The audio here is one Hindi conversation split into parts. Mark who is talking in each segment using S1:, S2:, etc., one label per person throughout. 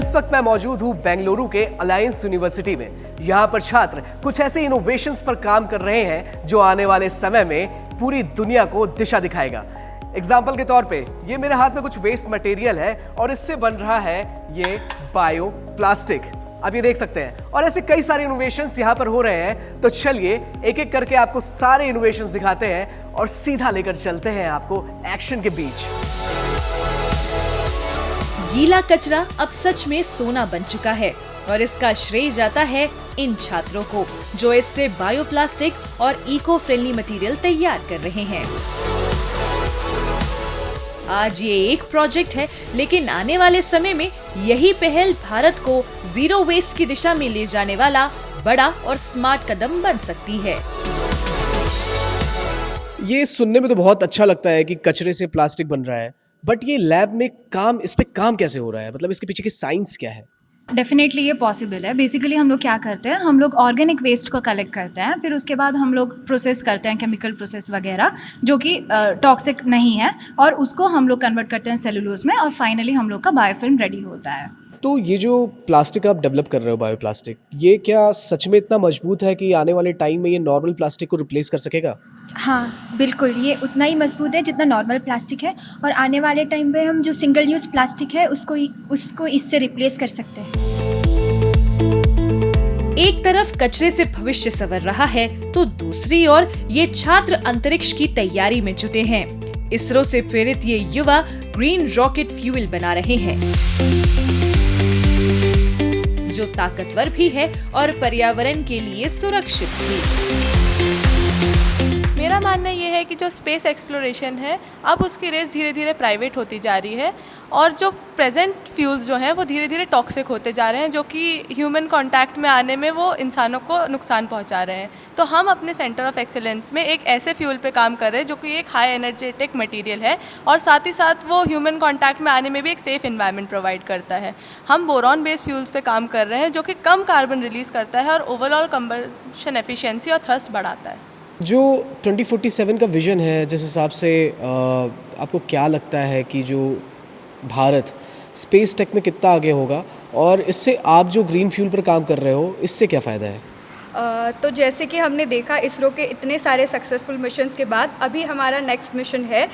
S1: इस वक्त मैं मौजूद हूँ बेंगलुरु के अलायंस यूनिवर्सिटी में। यहाँ पर छात्र कुछ ऐसे इनोवेशंस पर काम कर रहे हैं जो आने वाले समय में पूरी दुनिया को दिशा दिखाएगा। एग्जाम्पल के तौर पे ये मेरे हाथ में कुछ वेस्ट मटेरियल है और इससे बन रहा है ये बायो प्लास्टिक। आप ये देख सकते हैं और ऐसे कई सारे इनोवेशंस यहाँ पर हो रहे हैं। तो चलिए एक एक करके आपको सारे इनोवेशंस दिखाते हैं और सीधा लेकर चलते हैं आपको एक्शन के बीच।
S2: गीला कचरा अब सच में सोना बन चुका है और इसका श्रेय जाता है इन छात्रों को जो इससे बायोप्लास्टिक और इको फ्रेंडली मटेरियल तैयार कर रहे हैं। आज ये एक प्रोजेक्ट है, लेकिन आने वाले समय में यही पहल भारत को जीरो वेस्ट की दिशा में ले जाने वाला बड़ा और स्मार्ट कदम बन सकती है।
S1: ये सुनने में तो बहुत अच्छा लगता है कि कचरे से प्लास्टिक बन रहा है, बट ये लैब में इस पे काम कैसे हो रहा है? मतलब इसके पीछे की साइंस क्या है?
S3: डेफिनेटली ये पॉसिबल है। बेसिकली हम लोग क्या करते हैं, हम लोग ऑर्गेनिक वेस्ट को कलेक्ट करते हैं, फिर उसके बाद हम लोग प्रोसेस करते हैं, केमिकल प्रोसेस वगैरह जो कि टॉक्सिक नहीं है, और उसको हम लोग कन्वर्ट करते हैं सेलुलोज में, और फाइनली हम लोग का बायोफिल्म रेडी होता है।
S1: तो ये जो प्लास्टिक आप डेवलप कर रहे हो, बायोप्लास्टिक, ये क्या सच में इतना मजबूत है कि आने वाले टाइम में ये नॉर्मल प्लास्टिक को रिप्लेस कर सकेगा?
S4: हाँ बिल्कुल, ये उतना ही मजबूत है जितना नॉर्मल प्लास्टिक है, और आने वाले टाइम में हम जो सिंगल यूज़ प्लास्टिक है उसको इससे रिप्लेस कर सकते हैं।
S2: एक तरफ कचरे से भविष्य संवर रहा है तो दूसरी ओर ये छात्र अंतरिक्ष की तैयारी में जुटे हैं। इसरो से प्रेरित ये युवा ग्रीन रॉकेट फ्यूल बना रहे हैं जो ताकतवर भी है और पर्यावरण के लिए सुरक्षित भी।
S5: मेरा मानना ये है कि जो स्पेस एक्सप्लोरेशन है अब उसकी रेस धीरे धीरे प्राइवेट होती जा रही है, और जो प्रेजेंट फ्यूल्स जो हैं वो धीरे धीरे टॉक्सिक होते जा रहे हैं, जो कि ह्यूमन कांटेक्ट में आने में वो इंसानों को नुकसान पहुंचा रहे हैं। तो हम अपने सेंटर ऑफ एक्सीलेंस में एक ऐसे फ्यूल पे काम कर रहे हैं जो कि एक हाई एनर्जेटिक मटेरियल है, और साथ ही साथ वो ह्यूमन कांटेक्ट में आने में भी एक सेफ एनवायरनमेंट प्रोवाइड करता है। हम बोरॉन बेस्ड फ्यूल्स पे काम कर रहे हैं जो कि कम कार्बन रिलीज़ करता है और ओवरऑल कंबशन एफिशिएंसी और थ्रस्ट बढ़ाता है।
S1: जो 2047 का विजन है, जिस हिसाब से आपको क्या लगता है कि जो भारत स्पेस टेक में कितना आगे होगा, और इससे आप जो ग्रीन फ्यूल पर काम कर रहे हो इससे क्या फ़ायदा है?
S6: तो जैसे कि हमने देखा इसरो के इतने सारे सक्सेसफुल मिशंस के बाद अभी हमारा नेक्स्ट मिशन है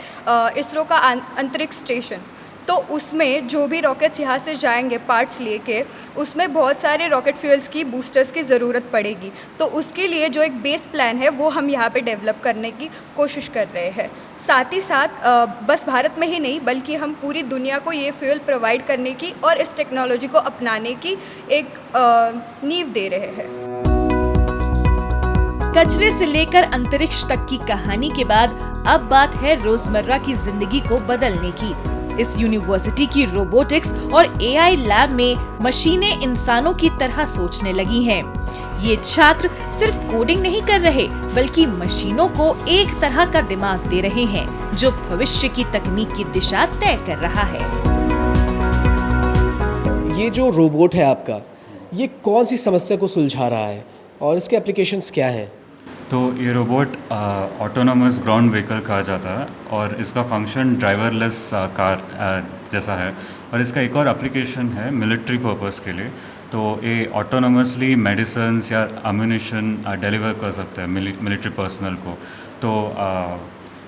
S6: इसरो का अंतरिक्ष स्टेशन। तो उसमें जो भी रॉकेट्स यहाँ से जाएंगे पार्ट्स लेके, उसमें बहुत सारे रॉकेट फ्यूल्स की बूस्टर्स की ज़रूरत पड़ेगी। तो उसके लिए जो एक बेस प्लान है वो हम यहाँ पे डेवलप करने की कोशिश कर रहे हैं। साथ ही साथ बस भारत में ही नहीं बल्कि हम पूरी दुनिया को ये फ्यूल प्रोवाइड करने की और इस टेक्नोलॉजी को अपनाने की एक नींव दे रहे हैं।
S2: कचरे से लेकर अंतरिक्ष तक की कहानी के बाद अब बात है रोजमर्रा की जिंदगी को बदलने की। इस यूनिवर्सिटी की रोबोटिक्स और एआई लैब में मशीनें इंसानों की तरह सोचने लगी हैं। ये छात्र सिर्फ कोडिंग नहीं कर रहे बल्कि मशीनों को एक तरह का दिमाग दे रहे हैं जो भविष्य की तकनीक की दिशा तय कर रहा है।
S1: ये जो रोबोट है आपका, ये कौन सी समस्या को सुलझा रहा है और इसके एप्लीकेशंस क्या हैं?
S7: तो ये रोबोट ऑटोनोमस ग्राउंड व्हीकल कहा जाता है और इसका फंक्शन ड्राइवरलेस कार जैसा है, और इसका एक और एप्लीकेशन है मिलिट्री पर्पस के लिए। तो ये ऑटोनोमसली मेडिसिन्स या अम्यूनिशन डिलीवर कर सकते हैं मिलिट्री पर्सनल को। तो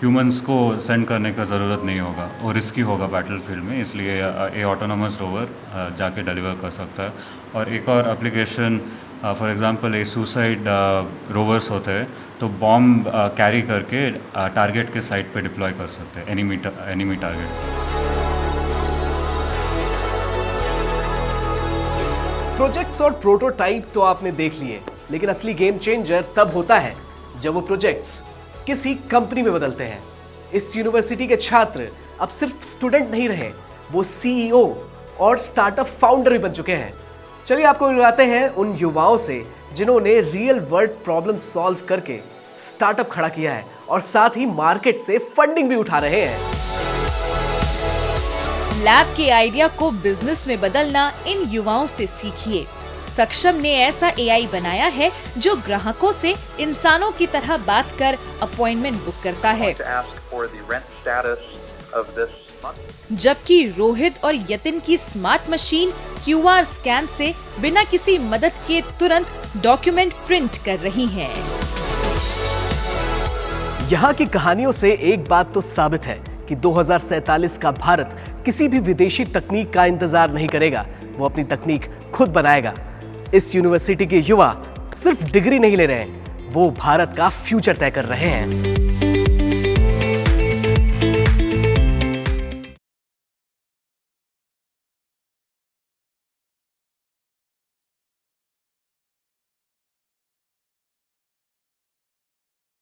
S7: ह्यूमंस को सेंड करने का ज़रूरत नहीं होगा और रिस्की होगा बैटलफील्ड में, इसलिए ये ऑटोनोमस रोवर जाके डिलीवर कर सकता है। और एक और एप्लीकेशन फॉर एग्जांपल ये सुसाइड रोवर्स होते हैं, तो बॉम्ब कैरी करके टारगेट के साइड पे डिप्लॉय कर सकते हैं, एनिमी टारगेट।
S1: प्रोजेक्ट्स और प्रोटोटाइप तो आपने देख लिए, लेकिन असली गेम चेंजर तब होता है जब वो प्रोजेक्ट्स किसी कंपनी में बदलते हैं। इस यूनिवर्सिटी के छात्र अब सिर्फ स्टूडेंट नहीं रहे, वो सीईओ और स्टार्टअप फाउंडर भी बन चुके हैं। चलिए आपको मिलवाते हैं उन युवाओं से जिन्होंने रियल वर्ल्ड प्रॉब्लम सॉल्व करके स्टार्टअप खड़ा किया है और साथ ही मार्केट से फंडिंग भी उठा रहे हैं।
S2: लैब के आइडिया को बिजनेस में बदलना इन युवाओं से सीखिए। सक्षम ने ऐसा एआई बनाया है जो ग्राहकों से इंसानों की तरह बात कर अपॉइंटमेंट बुक करता है। जबकि रोहित और यतिन की स्मार्ट मशीन QR स्कैन से बिना किसी मदद के तुरंत डॉक्यूमेंट प्रिंट कर रही है।
S1: यहाँ की कहानियों से एक बात तो साबित है कि 2047 का भारत किसी भी विदेशी तकनीक का इंतजार नहीं करेगा, वो अपनी तकनीक खुद बनाएगा। इस यूनिवर्सिटी के युवा सिर्फ डिग्री नहीं ले रहे हैं, वो भारत का फ्यूचर तय कर रहे हैं।